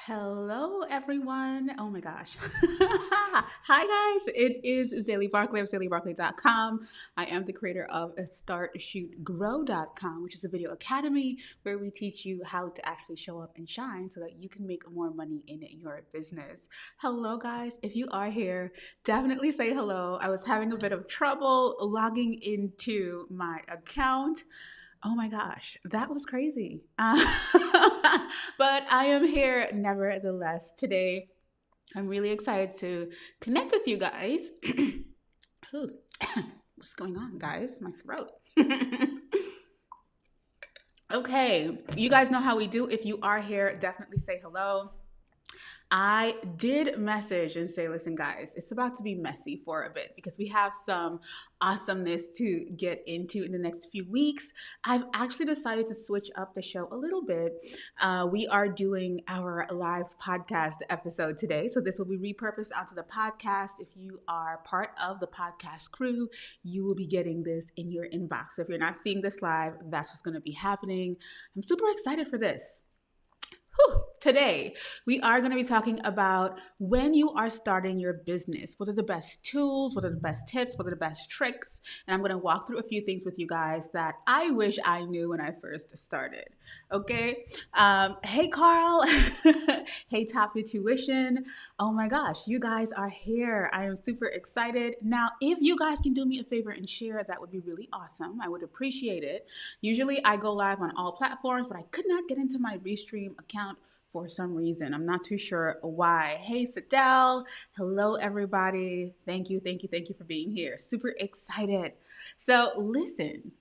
Hello, everyone. Oh my gosh. Hi, guys. It is Zaylee Barkley of ZayleeBarkley.com. I am the creator of StartShootGrow.com, which is a video academy where we teach you how to actually show up and shine so that you can make more money in your business. Hello, guys. If you are here, definitely say hello. I was having a bit of trouble logging into my account. Oh my gosh, that was crazy. But I am here nevertheless today. I'm really excited to connect with you guys. Ooh, what's going on, guys? My throat. Okay, you guys know how we do. If you are here, definitely say hello. I did message and say, listen, guys, it's about to be messy for a bit because we have some awesomeness to get into in the next few weeks. I've actually decided to switch up the show a little bit. We are doing our live podcast episode today. So this will be repurposed onto the podcast. If you are part of the podcast crew, you will be getting this in your inbox. So if you're not seeing this live, that's what's going to be happening. I'm super excited for this. Today, we are going to be talking about when you are starting your business. What are the best tools? What are the best tips? What are the best tricks? And I'm going to walk through a few things with you guys that I wish I knew when I first started. Okay. Hey, Carl. Hey, Top Your Tuition. Oh my gosh, you guys are here. I am super excited. Now, if you guys can do me a favor and share, that would be really awesome. I would appreciate it. Usually I go live on all platforms, but I could not get into my Restream account for some reason. I'm not too sure why. Hey, Sadell. Hello, everybody. Thank you for being here. Super excited. So listen,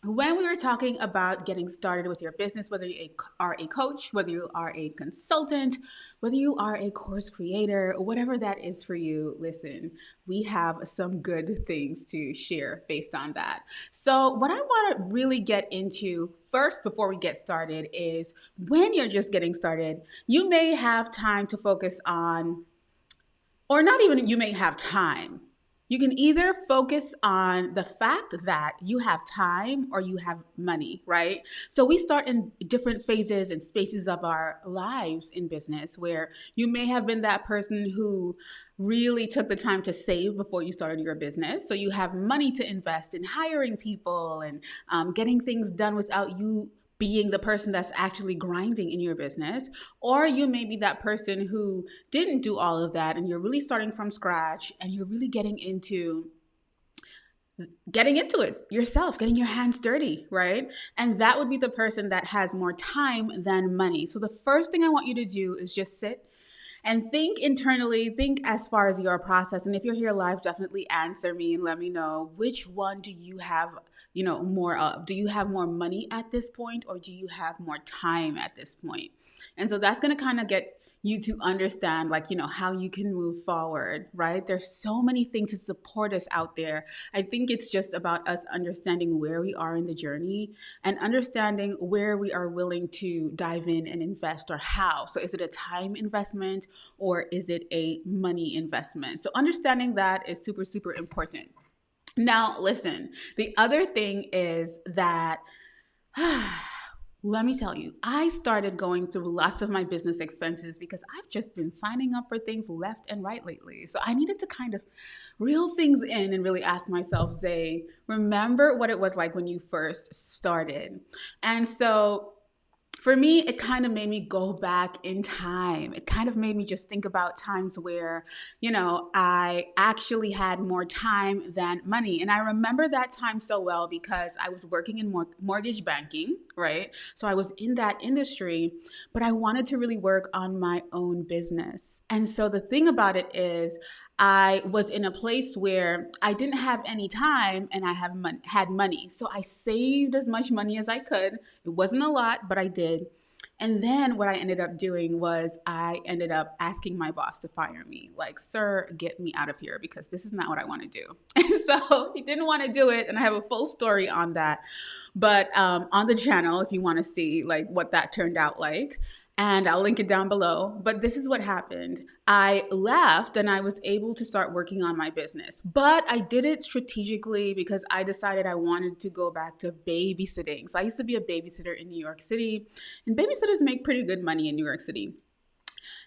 when we were talking about getting started with your business, whether you are a coach, whether you are a consultant, whether you are a course creator, whatever that is for you, listen, we have some good things to share based on that. So what I want to really get into first before we get started is when you're just getting started, you may have time to focus on, or not even you may have time. You can either focus on the fact that you have time or you have money, right? So we start in different phases and spaces of our lives in business where you may have been that person who really took the time to save before you started your business. So you have money to invest in hiring people and getting things done without you being the person that's actually grinding in your business. Or you may be that person who didn't do all of that and you're really starting from scratch and you're really getting into it yourself, getting your hands dirty, right? And that would be the person that has more time than money. So the first thing I want you to do is just sit and think internally, think as far as your process. And if you're here live, definitely answer me and let me know which one do you have, more of. Do you have more money at this point or do you have more time at this point? And so that's going to kind of get you to understand how you can move forward, right? There's so many things to support us out there. I think it's just about us understanding where we are in the journey and understanding where we are willing to dive in and invest or how. So is it a time investment or is it a money investment? So understanding that is super, super important. Now, listen, the other thing is that let me tell you, I started going through lots of my business expenses because I've just been signing up for things left and right lately. So I needed to kind of reel things in and really ask myself, Zay, remember what it was like when you first started. And so for me, it kind of made me go back in time. It kind of made me just think about times where, I actually had more time than money. And I remember that time so well because I was working in mortgage banking, right? So I was in that industry, but I wanted to really work on my own business. And so the thing about it is, I was in a place where I didn't have any time and I had money. So I saved as much money as I could. It wasn't a lot, but I did. And then what I ended up doing was I ended up asking my boss to fire me. Like, sir, get me out of here because this is not what I want to do. And so he didn't want to do it. And I have a full story on that. But on the channel, if you want to see what that turned out like. And I'll link it down below. But this is what happened. I left and I was able to start working on my business. But I did it strategically because I decided I wanted to go back to babysitting. So I used to be a babysitter in New York City. And babysitters make pretty good money in New York City.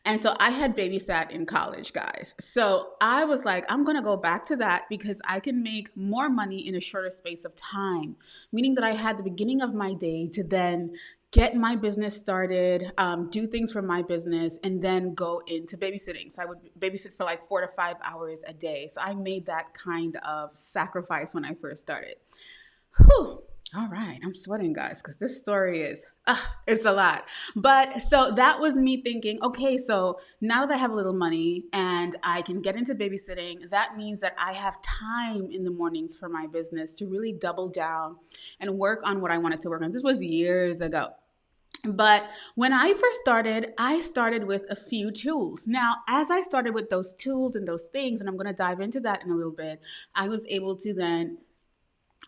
And so I had babysat in college, guys. So I was like, I'm going to go back to that because I can make more money in a shorter space of time, meaning that I had the beginning of my day to then get my business started, do things for my business, and then go into babysitting. So I would babysit for like 4 to 5 hours a day. So I made that kind of sacrifice when I first started. Whew. All right, I'm sweating, guys, because this story is, it's a lot. But so that was me thinking, okay, so now that I have a little money and I can get into babysitting, that means that I have time in the mornings for my business to really double down and work on what I wanted to work on. This was years ago. But when I started with a few tools. Now, as I started with those tools and those things, and I'm going to dive into that in a little bit, I was able to then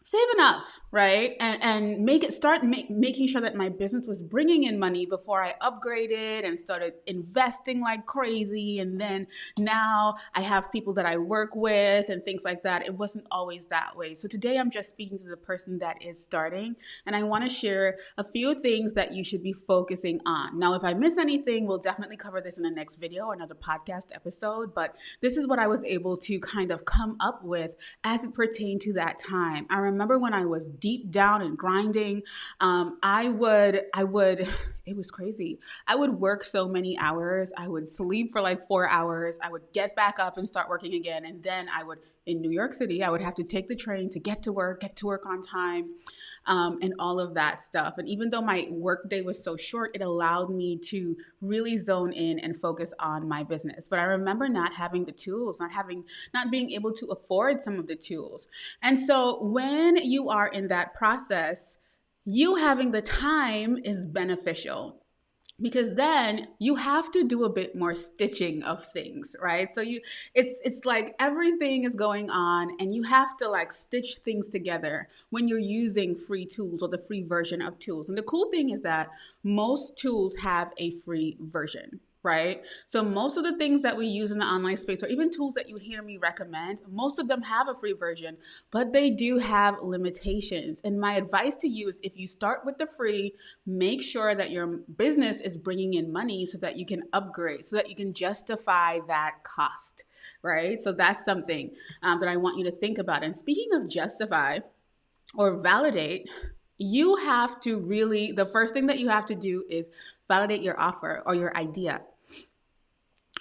save enough, right? And making sure that my business was bringing in money before I upgraded and started investing like crazy. And then now I have people that I work with and things like that. It wasn't always that way. So today I'm just speaking to the person that is starting, and I want to share a few things that you should be focusing on. Now, if I miss anything, we'll definitely cover this in the next video or another podcast episode, but this is what I was able to kind of come up with as it pertained to that time. I remember when I was deep down and grinding, I would, it was crazy. I would work so many hours. I would sleep for like 4 hours. I would get back up and start working again. And then in New York City, I would have to take the train to get to work on time, and all of that stuff. And even though my work day was so short, it allowed me to really zone in and focus on my business. But I remember not having the tools, not being able to afford some of the tools. And so when you are in that process, you having the time is beneficial, because then you have to do a bit more stitching of things, right? So it's like everything is going on and you have to like stitch things together when you're using free tools or the free version of tools. And the cool thing is that most tools have a free version, right? So most of the things that we use in the online space, or even tools that you hear me recommend, most of them have a free version, but they do have limitations. And my advice to you is, if you start with the free, make sure that your business is bringing in money so that you can upgrade, so that you can justify that cost, right? So that's something that I want you to think about. And speaking of justify or validate, you have to really, the first thing that you have to do is validate your offer or your idea.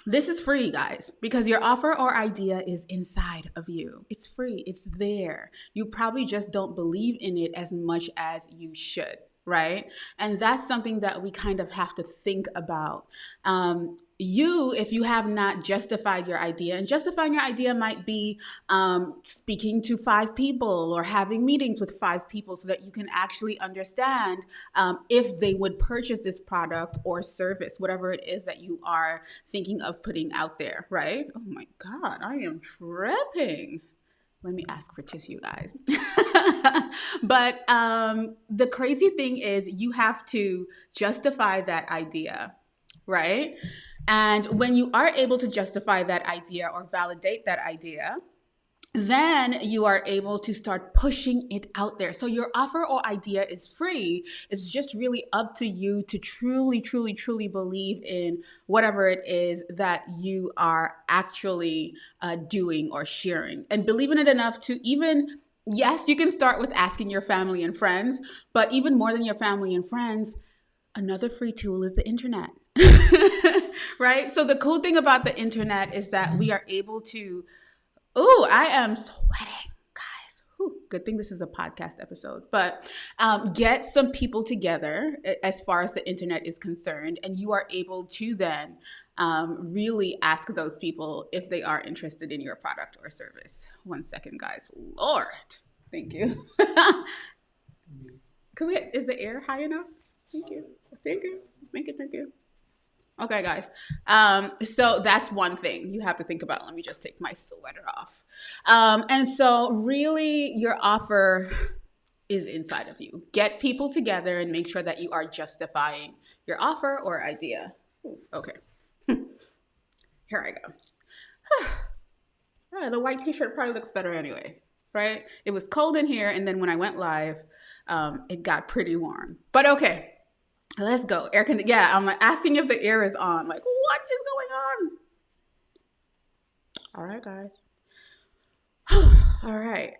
This is free, guys, because your offer or idea is inside of you. It's free. It's there. You probably just don't believe in it as much as you should, right? And that's something that we kind of have to think about. If you have not justified your idea, and justifying your idea might be speaking to 5 people or having meetings with 5 people so that you can actually understand if they would purchase this product or service, whatever it is that you are thinking of putting out there, right? Oh my God, I am tripping. Let me ask for tissue, guys. But the crazy thing is you have to justify that idea, right? And when you are able to justify that idea or validate that idea, then you are able to start pushing it out there. So your offer or idea is free. It's just really up to you to truly, truly, truly believe in whatever it is that you are actually doing or sharing, and believe in it enough to yes, you can start with asking your family and friends, but even more than your family and friends, another free tool is the internet. Right? So the cool thing about the internet is that we are able to, I am sweating, guys. Good thing this is a podcast episode, but get some people together as far as the internet is concerned, and you are able to then really ask those people if they are interested in your product or service. 1 second, guys. Lord, thank you. Is the air high enough? Thank you. Thank you. Okay, guys. So that's one thing you have to think about. Let me just take my sweater off. And so really your offer is inside of you. Get people together and make sure that you are justifying your offer or idea. Okay. Here I go. The white t-shirt probably looks better anyway, right? It was cold in here, and then when I went live, it got pretty warm. But okay. Let's go. I'm like asking if the air is on. Like, what All right, guys. All right.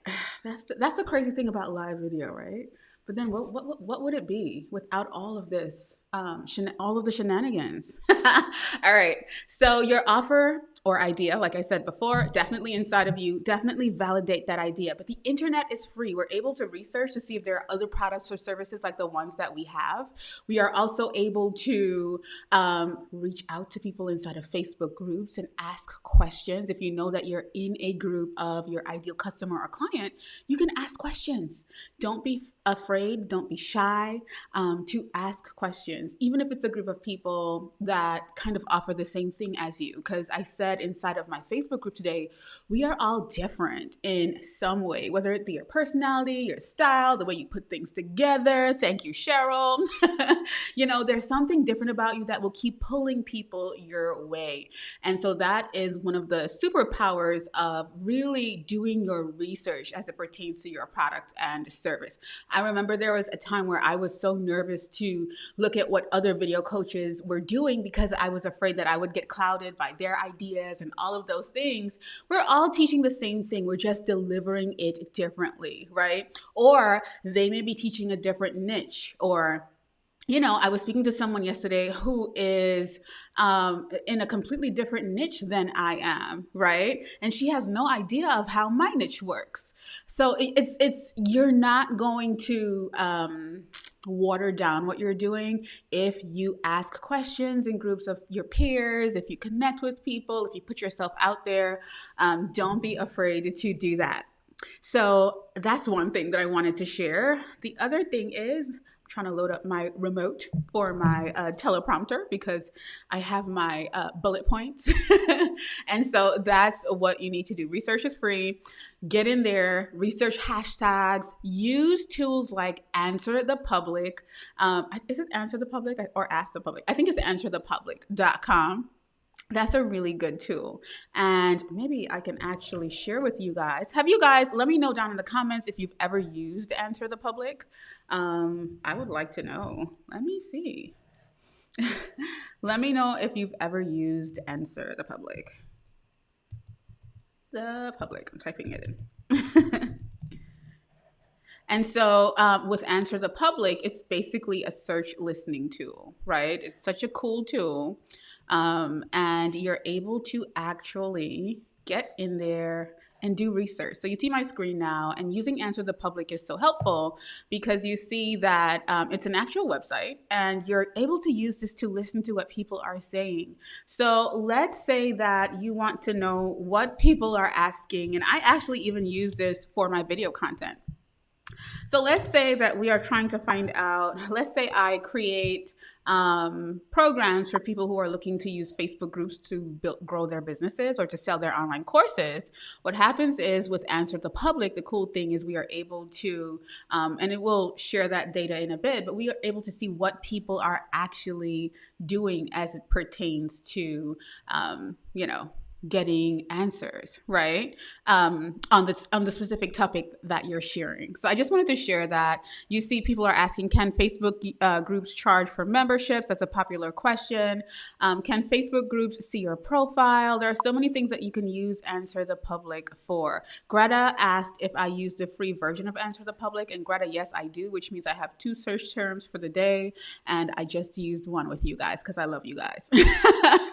That's the crazy thing about live video, right? But then what would it be without all of this, all of the shenanigans? All right. So your offer or idea, like I said before, definitely inside of you, definitely validate that idea. But the internet is free. We're able to research to see if there are other products or services like the ones that we have. We are also able to reach out to people inside of Facebook groups and ask questions. If you know that you're in a group of your ideal customer or client, you can ask questions. Don't be afraid, don't be shy to ask questions, even if it's a group of people that kind of offer the same thing as you. Because I said inside of my Facebook group today, we are all different in some way, whether it be your personality, your style, the way you put things together. Thank you, Cheryl. There's something different about you that will keep pulling people your way. And so that is one of the superpowers of really doing your research as it pertains to your product and service. I remember there was a time where I was so nervous to look at what other video coaches were doing because I was afraid that I would get clouded by their ideas and all of those things. We're all teaching the same thing. We're just delivering it differently, right? Or they may be teaching a different niche, or I was speaking to someone yesterday who is in a completely different niche than I am, right? And she has no idea of how my niche works. So it's you're not going to water down what you're doing if you ask questions in groups of your peers, if you connect with people, if you put yourself out there. Don't be afraid to do that. So that's one thing that I wanted to share. The other thing is, trying to load up my remote for my teleprompter because I have my bullet points. And so that's what you need to do. Research is free. Get in there, research hashtags, use tools like Answer the Public. Is it Answer the Public or Ask the Public? I think it's answerthepublic.com. That's a really good tool. And maybe I can actually share with you guys. Let me know down in the comments if you've ever used Answer the Public. I would like to know. Let me see. Let me know if you've ever used Answer the Public. The public, I'm typing it in. And so with Answer the Public, it's basically a search listening tool, right? It's such a cool tool. And you're able to actually get in there and do research. So you see my screen now, and using Answer the Public is so helpful because you see that it's an actual website and you're able to use this to listen to what people are saying. So let's say that you want to know what people are asking, and I actually even use this for my video content. So let's say that we are trying to find out, let's say I create programs for people who are looking to use Facebook groups to grow their businesses or to sell their online courses. What happens is with Answer the Public, the cool thing is we are able to, and it will share that data in a bit, but we are able to see what people are actually doing as it pertains to, getting answers, right? On the specific topic that you're sharing. So I just wanted to share that. You see people are asking, can Facebook groups charge for memberships? That's a popular question. Can Facebook groups see your profile? There are so many things that you can use Answer the Public for. Greta asked if I use the free version of Answer the Public, and Greta, yes, I do, which means I have 2 search terms for the day, and I just used one with you guys because I love you guys,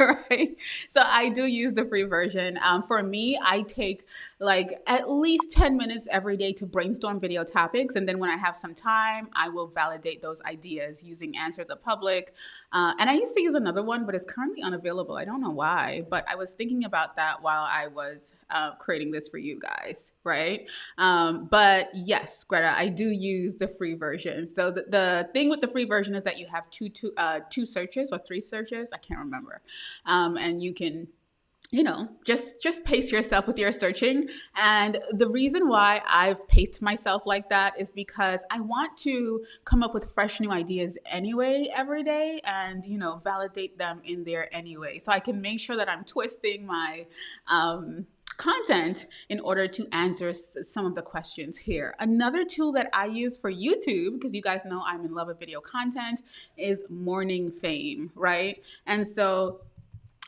right? So I do use the free version. For me, I take like at least 10 minutes every day to brainstorm video topics. And then when I have some time, I will validate those ideas using Answer the Public. And I used to use another one, but it's currently unavailable. I don't know why, but I was thinking about that while I was creating this for you guys, right? But yes, Greta, I do use the free version. So the thing with the free version is that you have two searches or 3 searches. I can't remember. And you can just pace yourself with your searching. And the reason why I've paced myself like that is because I want to come up with fresh new ideas anyway every day and, validate them in there anyway. So I can make sure that I'm twisting my content in order to answer some of the questions here. Another tool that I use for YouTube, because you guys know I'm in love with video content, is Morning Fame, right? And so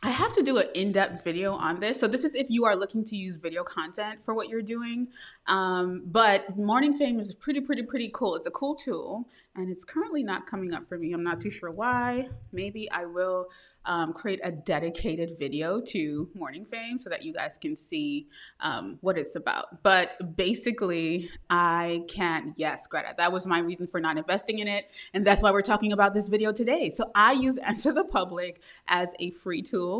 I have to do an in-depth video on this. So this is if you are looking to use video content for what you're doing. But Morning Fame is pretty cool. It's a cool tool, and it's currently not coming up for me. I'm not too sure why. Maybe I will create a dedicated video to Morning Fame so that you guys can see what it's about. But basically, I can't. Yes, Greta, that was my reason for not investing in it, and that's why we're talking about this video today. So I use Answer the Public as a free tool.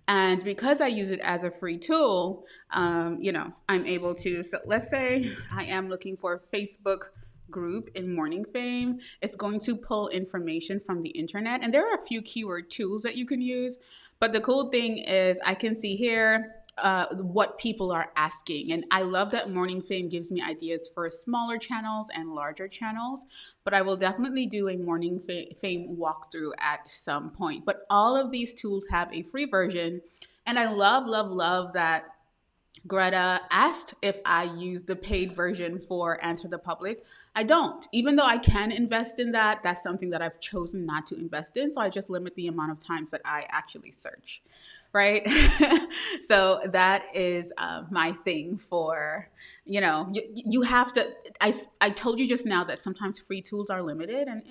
And because I use it as a free tool, I'm able to. So let's say I am looking for a Facebook group in Morning Fame. It's going to pull information from the internet. And there are a few keyword tools that you can use. But the cool thing is I can see here what people are asking. And I love that Morning Fame gives me ideas for smaller channels and larger channels, but I will definitely do a Morning Fame walkthrough at some point. But all of these tools have a free version. And I love that Greta asked if I use the paid version for Answer the Public. I don't. Even though I can invest in that, that's something that I've chosen not to invest in. So I just limit the amount of times that I actually search, right? So that is my thing for, you have to, I told you just now that sometimes free tools are limited and,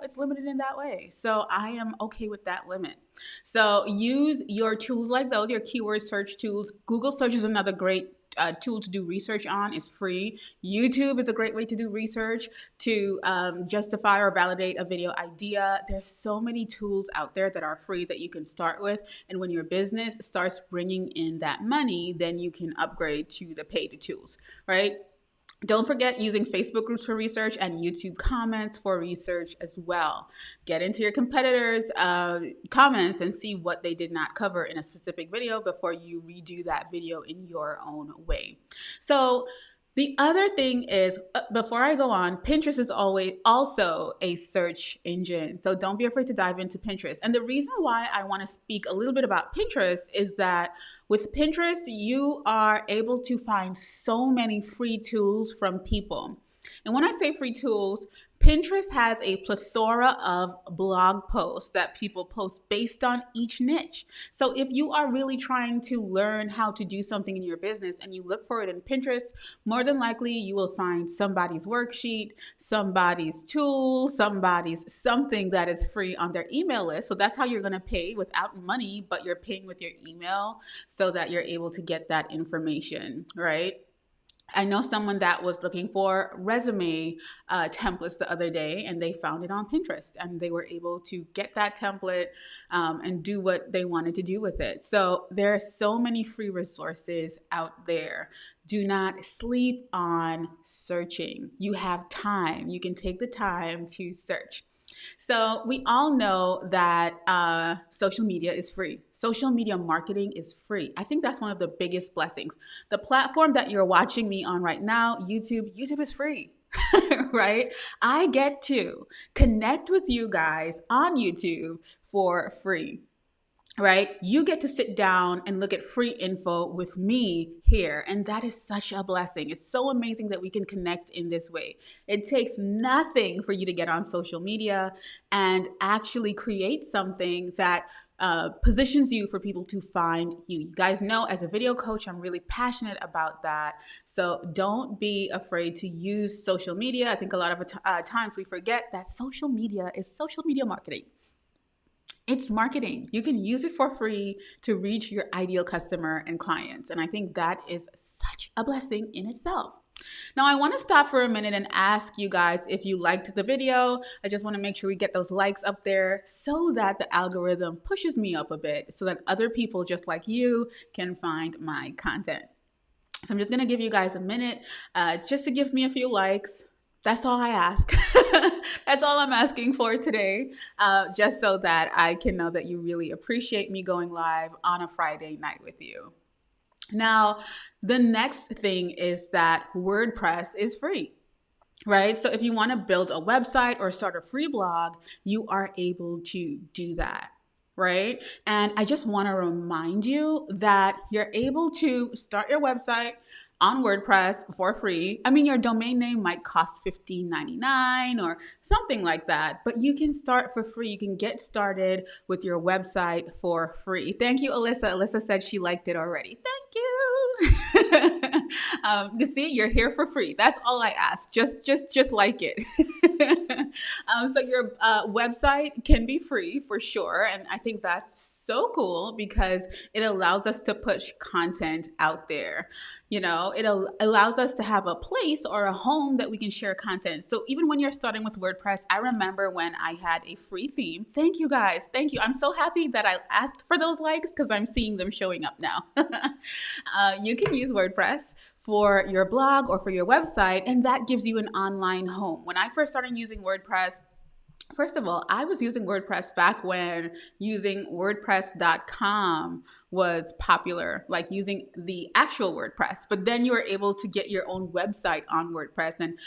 it's limited in that way. So I am okay with that limit. So use your tools like those, your keyword search tools. Google search is another great tool to do research on. It's free. YouTube is a great way to do research to justify or validate a video idea. There's so many tools out there that are free that you can start with. And when your business starts bringing in that money, then you can upgrade to the paid tools, right? Don't forget using Facebook groups for research and YouTube comments for research as well. Get into your competitors' comments and see what they did not cover in a specific video before you redo that video in your own way. So the other thing is, before I go on, Pinterest is always also a search engine. So don't be afraid to dive into Pinterest. And the reason why I want to speak a little bit about Pinterest is that with Pinterest, you are able to find so many free tools from people. And when I say free tools, Pinterest has a plethora of blog posts that people post based on each niche. So if you are really trying to learn how to do something in your business and you look for it in Pinterest, more than likely you will find somebody's worksheet, somebody's tool, somebody's something that is free on their email list. So that's how you're going to pay without money, but you're paying with your email so that you're able to get that information, right? I know someone that was looking for resume templates the other day, and they found it on Pinterest, and they were able to get that template and do what they wanted to do with it. So there are so many free resources out there. Do not sleep on searching. You have time. You can take the time to search. So we all know that social media is free. Social media marketing is free. I think that's one of the biggest blessings. The platform that you're watching me on right now, YouTube is free, right? I get to connect with you guys on YouTube for free. Right? You get to sit down and look at free info with me here. And that is such a blessing. It's so amazing that we can connect in this way. It takes nothing for you to get on social media and actually create something that positions you for people to find you. You guys know, as a video coach, I'm really passionate about that. So don't be afraid to use social media. I think a lot of times we forget that social media is social media marketing. It's marketing. You can use it for free to reach your ideal customer and clients. And I think that is such a blessing in itself. Now, I want to stop for a minute and ask you guys if you liked the video. I just want to make sure we get those likes up there so that the algorithm pushes me up a bit so that other people just like you can find my content. So I'm just going to give you guys a minute just to give me a few likes. That's all I ask. That's all I'm asking for today, just so that I can know that you really appreciate me going live on a Friday night with you. Now, the next thing is that WordPress is free, right? So if you want to build a website or start a free blog, you are able to do that. Right? And I just want to remind you that you're able to start your website, on WordPress for free. I mean, your domain name might cost $15.99 or something like that, but you can start for free. You can get started with your website for free. Thank you, Alyssa. Alyssa said she liked it already. Thank you. You see, you're here for free. That's all I ask. Just like it. So your website can be free for sure, and I think that's so cool because it allows us to push content out there. You know, allows us to have a place or a home that we can share content. So even when you're starting with WordPress, I remember when I had a free theme. Thank you guys. Thank you. I'm so happy that I asked for those likes because I'm seeing them showing up now. You can use WordPress for your blog or for your website, and that gives you an online home. When I first started using WordPress, first of all, I was using WordPress back when using WordPress.com was popular, like using the actual WordPress. But then you were able to get your own website on WordPress and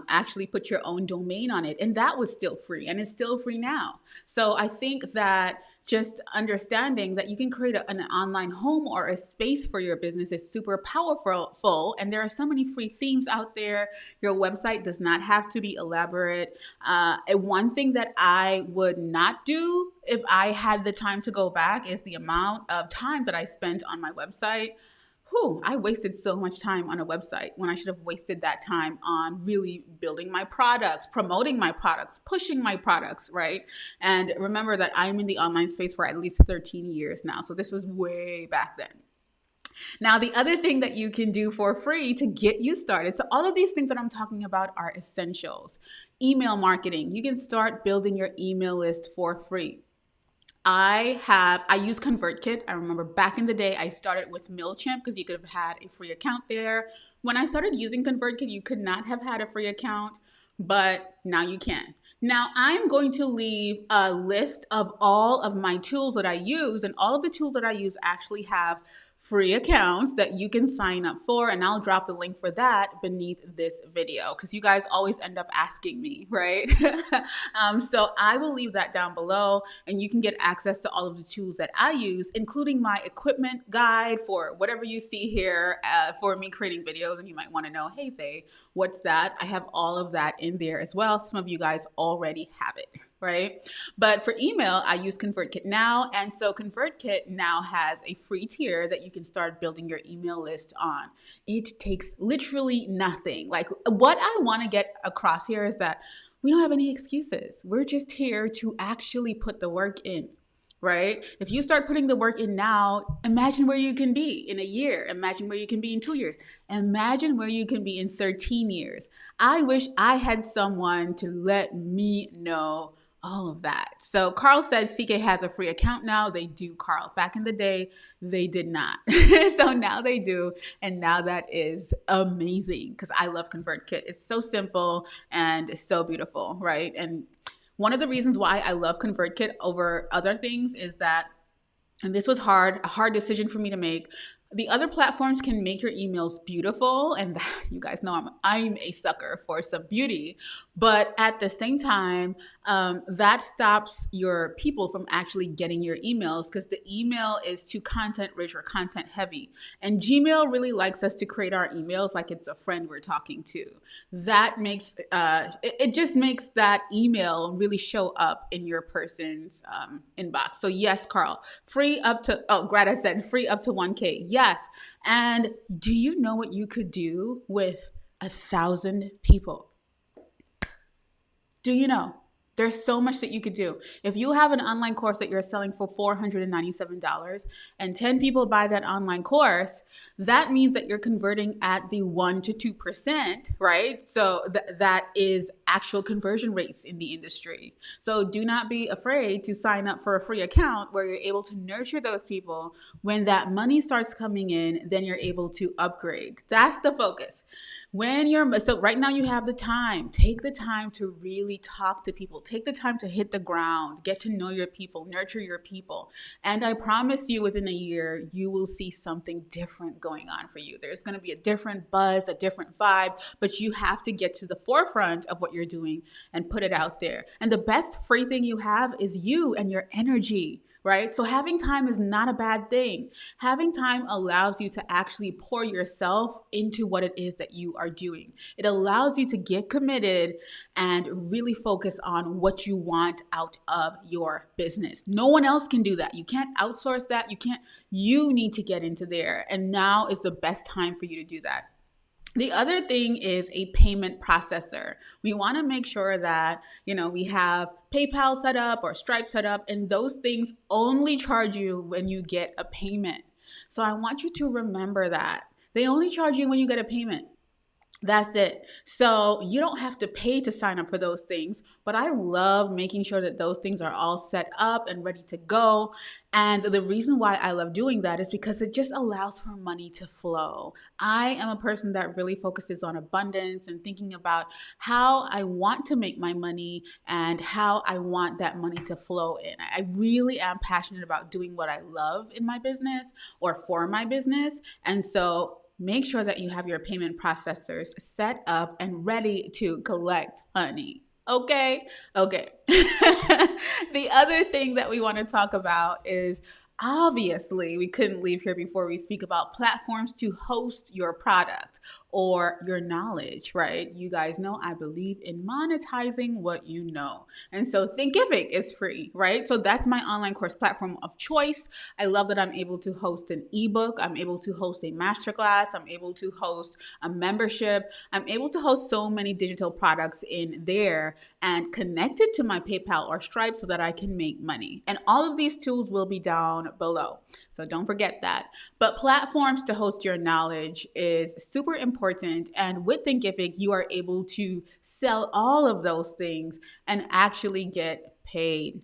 actually put your own domain on it. And that was still free, and it's still free now. So I think that just understanding that you can create an online home or a space for your business is super powerful. And there are so many free themes out there. Your website does not have to be elaborate. One thing that I would not do if I had the time to go back is the amount of time that I spent on my website. I wasted so much time on a website when I should have wasted that time on really building my products, promoting my products, pushing my products, right? And remember that I'm in the online space for at least 13 years now. So this was way back then. Now, the other thing that you can do for free to get you started, so all of these things that I'm talking about are essentials. Email marketing, you can start building your email list for free. I use Convertkit. I remember back in the day, I started with MailChimp because you could have had a free account there. When I started using Convertkit, you could not have had a free account, but now you can. Now I'm going to leave a list of all of my tools that I use, and all of the tools that I use actually have free accounts that you can sign up for, and I'll drop the link for that beneath this video because you guys always end up asking me, right? So I will leave that down below, and you can get access to all of the tools that I use, including my equipment guide for whatever you see here for me creating videos. And you might want to know, hey, Zay, what's that? I have all of that in there as well. Some of you guys already have it, right? But for email, I use ConvertKit now. And so ConvertKit now has a free tier that you can start building your email list on. It takes literally nothing. Like, what I want to get across here is that we don't have any excuses. We're just here to actually put the work in. Right? If you start putting the work in now, imagine where you can be in a year. Imagine where you can be in 2 years. Imagine where you can be in 13 years. I wish I had someone to let me know all of that. So Carl said CK has a free account now. They do, Carl. Back in the day, they did not. So now they do. And now that is amazing because I love ConvertKit. It's so simple and so beautiful, right? And one of the reasons why I love ConvertKit over other things is that, and this was a hard decision for me to make. The other platforms can make your emails beautiful, and you guys know I'm a sucker for some beauty, but at the same time, that stops your people from actually getting your emails because the email is too content rich or content heavy. And Gmail really likes us to create our emails like it's a friend we're talking to. That makes, it just makes that email really show up in your person's inbox. So yes, Carl, free up to, Greta said free up to 1K. Yes. And do you know what you could do with 1,000 people? Do you know? There's so much that you could do. If you have an online course that you're selling for $497 and 10 people buy that online course, that means that you're converting at the 1 to 2%, right? So that is actual conversion rates in the industry. So do not be afraid to sign up for a free account where you're able to nurture those people. When that money starts coming in, then you're able to upgrade. That's the focus. So right now you have the time. Take the time to really talk to people. Take the time to hit the ground, get to know your people, nurture your people. And I promise you within a year, you will see something different going on for you. There's going to be a different buzz, a different vibe, but you have to get to the forefront of what you're doing and put it out there. And the best free thing you have is you and your energy. right? So having time is not a bad thing. Having time allows you to actually pour yourself into what it is that you are doing. It allows you to get committed and really focus on what you want out of your business. No one else can do that. You can't outsource that. You need to get into there. And now is the best time for you to do that. The other thing is a payment processor. We want to make sure that, we have PayPal set up or Stripe set up, and those things only charge you when you get a payment. So I want you to remember that. They only charge you when you get a payment. That's it. So you don't have to pay to sign up for those things, but I love making sure that those things are all set up and ready to go. And the reason why I love doing that is because it just allows for money to flow. I am a person that really focuses on abundance and thinking about how I want to make my money and how I want that money to flow in. I really am passionate about doing what I love in my business or for my business. And so make sure that you have your payment processors set up and ready to collect, honey. Okay? Okay. The other thing that we want to talk about is, obviously, we couldn't leave here before we speak about platforms to host your product or your knowledge, right? You guys know I believe in monetizing what you know. And so Thinkific is free, right? So that's my online course platform of choice. I love that I'm able to host an ebook. I'm able to host a masterclass. I'm able to host a membership. I'm able to host so many digital products in there and connect it to my PayPal or Stripe so that I can make money. And all of these tools will be down below. So don't forget that. But platforms to host your knowledge is super important. And with Thinkific, you are able to sell all of those things and actually get paid.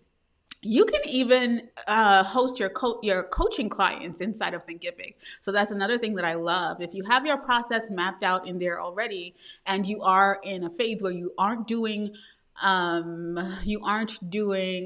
You can even host your coaching clients inside of Thinkific. So that's another thing that I love. If you have your process mapped out in there already and you are in a phase where you aren't doing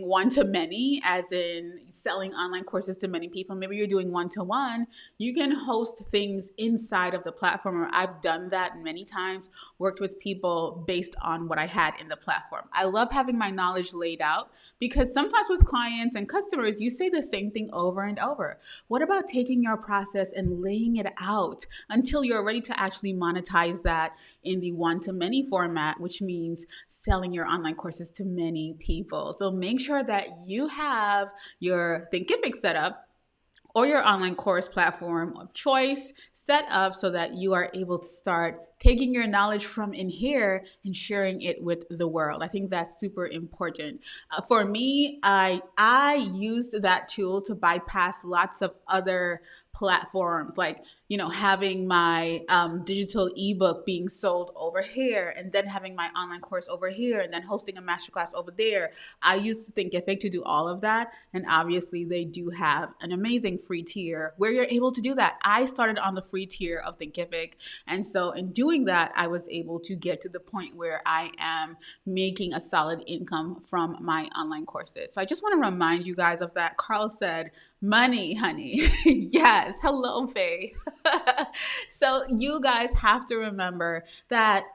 one-to-many, as in selling online courses to many people. Maybe you're doing one-to-one. You can host things inside of the platform, or I've done that many times, worked with people based on what I had in the platform. I love having my knowledge laid out because sometimes with clients and customers, you say the same thing over and over. What about taking your process and laying it out until you're ready to actually monetize that in the one-to-many format, which means selling your online courses to many people. So make sure that you have your Thinkific set up or your online course platform of choice set up so that you are able to start taking your knowledge from in here and sharing it with the world. I think that's super important. For me, I used that tool to bypass lots of other platforms, like having my digital ebook being sold over here, and then having my online course over here, and then hosting a masterclass over there. I used Thinkific to do all of that, and obviously they do have an amazing free tier where you're able to do that. I started on the free tier of Thinkific, and so in doing that, I was able to get to the point where I am making a solid income from my online courses. So I just want to remind you guys of that. Carl said, money, honey. Yes. Hello, Faye. So you guys have to remember that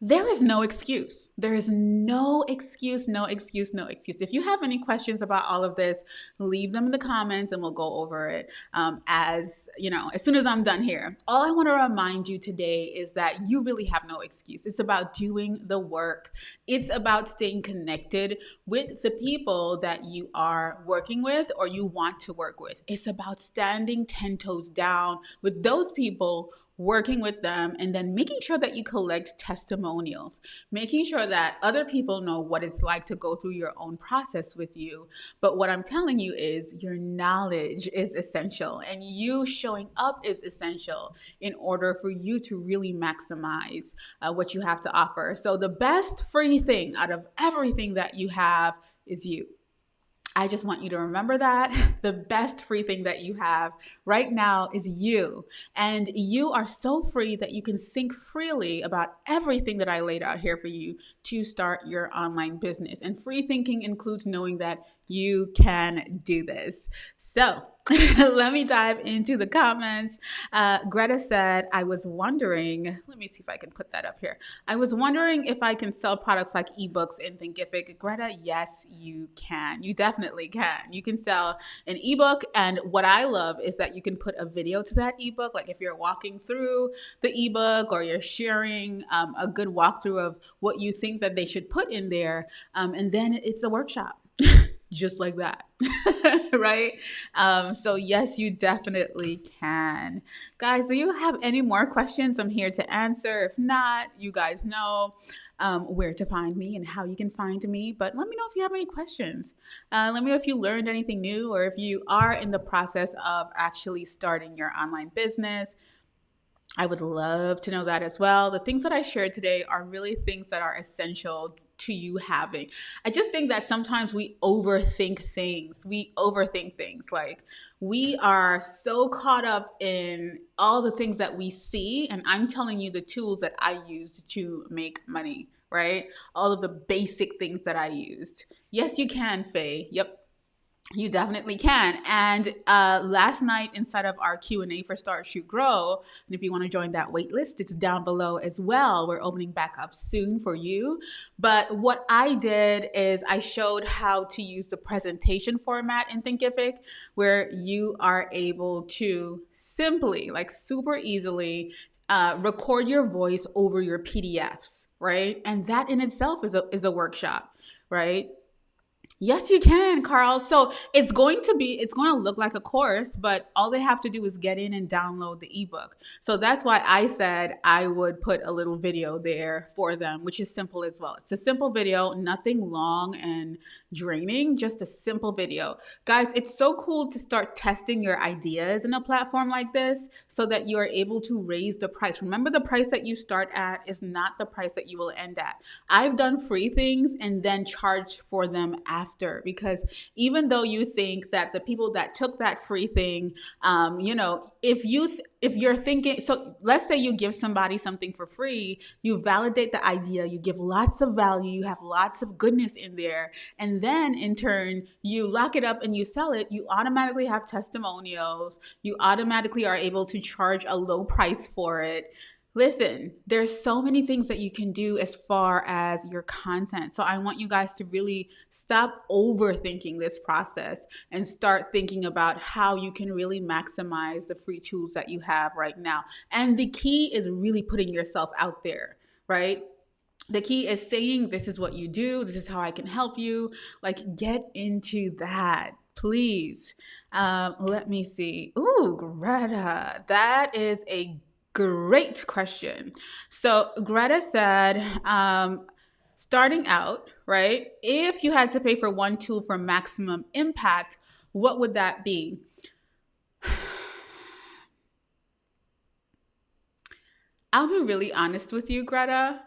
there is no excuse. There is no excuse, no excuse, no excuse. If you have any questions about all of this, leave them in the comments and we'll go over it as soon as I'm done here. All I want to remind you today is that you really have no excuse. It's about doing the work. It's about staying connected with the people that you are working with or you want to work with. It's about standing 10 toes down with those people, working with them, and then making sure that you collect testimonials, making sure that other people know what it's like to go through your own process with you. But what I'm telling you is your knowledge is essential and you showing up is essential in order for you to really maximize what you have to offer. So the best free thing out of everything that you have is you. I just want you to remember that the best free thing that you have right now is you. And you are so free that you can think freely about everything that I laid out here for you to start your online business. And free thinking includes knowing that You can do this. So let me dive into the comments. Greta said, I was wondering, let me see if I can put that up here. I was wondering if I can sell products like ebooks in Thinkific. Greta, yes, you can. You definitely can. You can sell an ebook. And what I love is that you can put a video to that ebook. Like if you're walking through the ebook or you're sharing a good walkthrough of what you think that they should put in there. And then it's a workshop. Just like that, right? So yes, you definitely can. Guys, do you have any more questions? I'm here to answer. If not, you guys know where to find me and how you can find me. But let me know if you have any questions. Let me know if you learned anything new or if you are in the process of actually starting your online business. I would love to know that as well. The things that I shared today are really things that are essential to you having. I just think that sometimes we overthink things. We overthink things. Like we are so caught up in all the things that we see. And I'm telling you the tools that I used to make money, right? All of the basic things that I used. Yes, you can, Faye. Yep. You definitely can. And last night inside of our Q&A for Start, Shoot, Grow, and if you want to join that wait list, it's down below as well. We're opening back up soon for you. But what I did is I showed how to use the presentation format in Thinkific, where you are able to simply, like super easily, record your voice over your PDFs, right? And that in itself is a workshop, right? Yes, you can, Carl. So it's going to look like a course, but all they have to do is get in and download the ebook. So that's why I said I would put a little video there for them, which is simple as well. It's a simple video, nothing long and draining, just a simple video. Guys, it's so cool to start testing your ideas in a platform like this so that you are able to raise the price. Remember, the price that you start at is not the price that you will end at. I've done free things and then charged for them after, because even though you think that the people that took that free thing, if you're thinking, so let's say you give somebody something for free, you validate the idea, you give lots of value, you have lots of goodness in there, and then in turn you lock it up and you sell it, you automatically have testimonials, you automatically are able to charge a low price for it. Listen, there's so many things that you can do as far as your content. So I want you guys to really stop overthinking this process and start thinking about how you can really maximize the free tools that you have right now. And the key is really putting yourself out there, right? The key is saying, this is what you do, this is how I can help you. Like, get into that, please. Let me see. Ooh, Greta, that is a great question. So Greta said, starting out, right? If you had to pay for one tool for maximum impact, what would that be? I'll be really honest with you, Greta.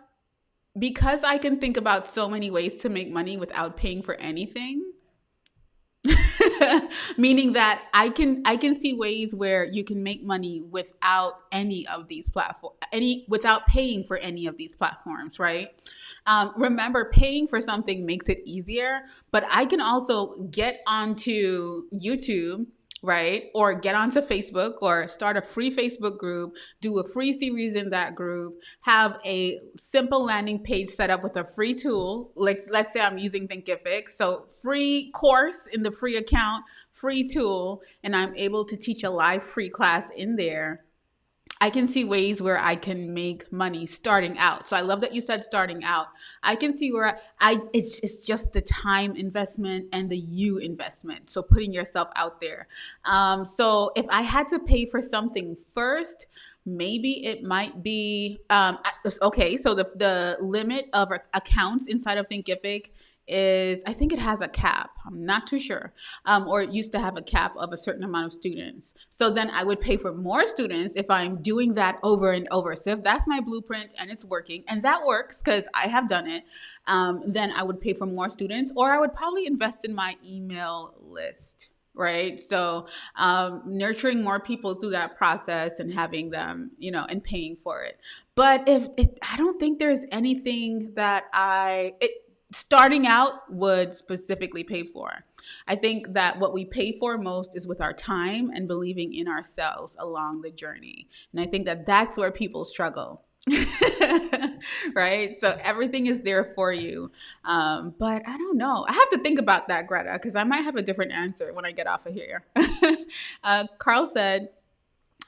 Because I can think about so many ways to make money without paying for anything, meaning that I can see ways where you can make money without any of these platforms, without paying for any of these platforms, right? Remember, paying for something makes it easier, but I can also get onto YouTube, right? Or get onto Facebook or start a free Facebook group, do a free series in that group, have a simple landing page set up with a free tool. Like, let's say I'm using Thinkific. So free course in the free account, free tool, and I'm able to teach a live free class in there. I can see ways where I can make money starting out. So I love that you said starting out. I can see where it's just the time investment and the you investment. So putting yourself out there. So if I had to pay for something first, maybe it might be okay. So the limit of accounts inside of Thinkific is, I think it has a cap. I'm not too sure. Or it used to have a cap of a certain amount of students. So then I would pay for more students if I'm doing that over and over. So if that's my blueprint and it's working, and that works because I have done it, then I would pay for more students, or I would probably invest in my email list. Right. So nurturing more people through that process and having them, and paying for it. But I don't think there's anything that starting out would specifically pay for. I think that what we pay for most is with our time and believing in ourselves along the journey. And I think that that's where people struggle. Right? So everything is there for you. But I don't know. I have to think about that, Greta, because I might have a different answer when I get off of here. Carl said,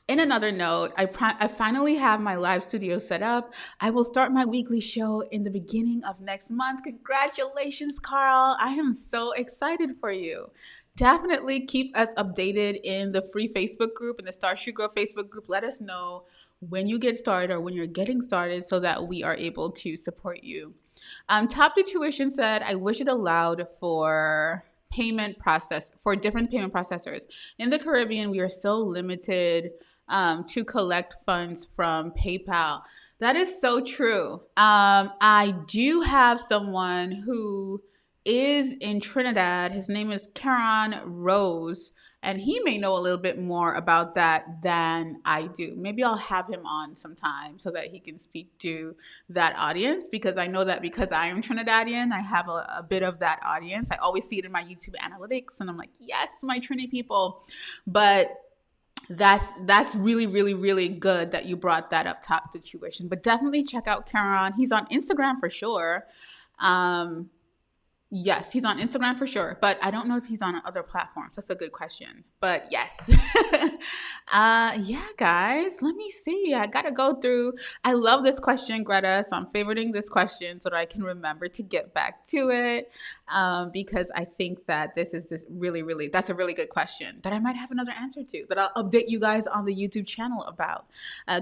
in another note, I finally have my live studio set up. I will start my weekly show in the beginning of next month. Congratulations, Carl. I am so excited for you. Definitely keep us updated in the free Facebook group, in the Star Shoot Girl Facebook group. Let us know when you get started or when you're getting started so that we are able to support you. Top to Tuition said, I wish it allowed for different payment processors. In the Caribbean, we are so limited to collect funds from PayPal. That is so true. I do have someone who is in Trinidad. His name is Karan Rose, and he may know a little bit more about that than I do. Maybe I'll have him on sometime so that he can speak to that audience, because I know that because I am Trinidadian, I have a bit of that audience. I always see it in my YouTube analytics, and I'm like, yes, my Trini people. But that's really, really, really good that you brought that up, Top to Tuition. But definitely check out Karan. He's on Instagram for sure. Yes, he's on Instagram for sure, but I don't know if he's on other platforms. That's a good question. But yes. Yeah, guys, let me see. I got to go through. I love this question, Greta, so I'm favoriting this question so that I can remember to get back to it, because I think that this is just really, really, that's a really good question that I might have another answer to that I'll update you guys on the YouTube channel about.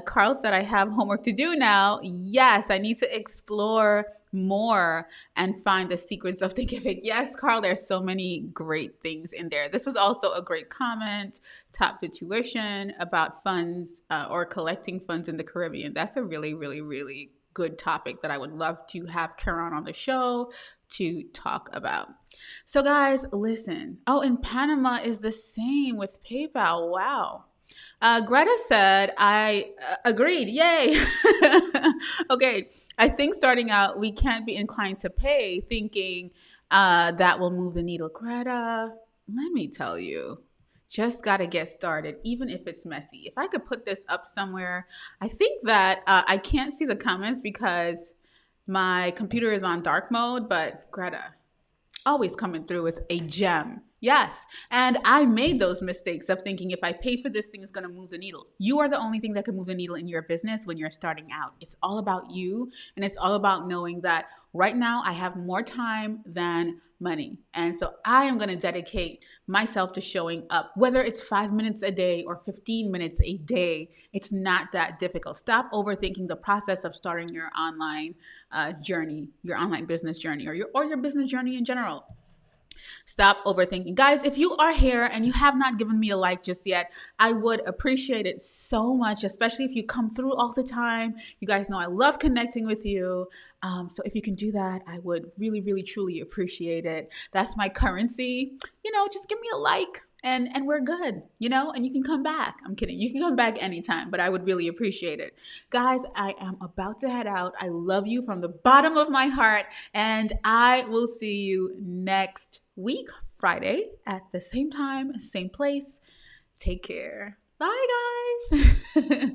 Carl said, I have homework to do now. Yes, I need to explore more and find the secrets of Thinkific. Yes, Carl, there's so many great things in there. This was also a great comment, Top to Tuition, about funds or collecting funds in the Caribbean. That's a really, really, really good topic that I would love to have Karen on the show to talk about. So guys, listen. Oh, in Panama is the same with PayPal. Wow. Greta said, I agreed. Yay. Okay. I think starting out, we can't be inclined to pay thinking that will move the needle. Greta, let me tell you, just got to get started, even if it's messy. If I could put this up somewhere, I think that I can't see the comments because my computer is on dark mode, but Greta, always coming through with a gem. Yes. And I made those mistakes of thinking if I pay for this thing, it's going to move the needle. You are the only thing that can move the needle in your business when you're starting out. It's all about you. And it's all about knowing that right now I have more time than money. And so I am going to dedicate myself to showing up, whether it's 5 minutes a day or 15 minutes a day. It's not that difficult. Stop overthinking the process of starting your online journey, your online business journey, or your business journey in general. Stop overthinking. Guys, if you are here and you have not given me a like just yet, I would appreciate it so much, especially if you come through all the time. You guys know I love connecting with you. So if you can do that, I would really, really, truly appreciate it. That's my currency. Just give me a like. And we're good, and you can come back. I'm kidding. You can come back anytime, but I would really appreciate it. Guys, I am about to head out. I love you from the bottom of my heart, and I will see you next week, Friday, at the same time, same place. Take care. Bye, guys.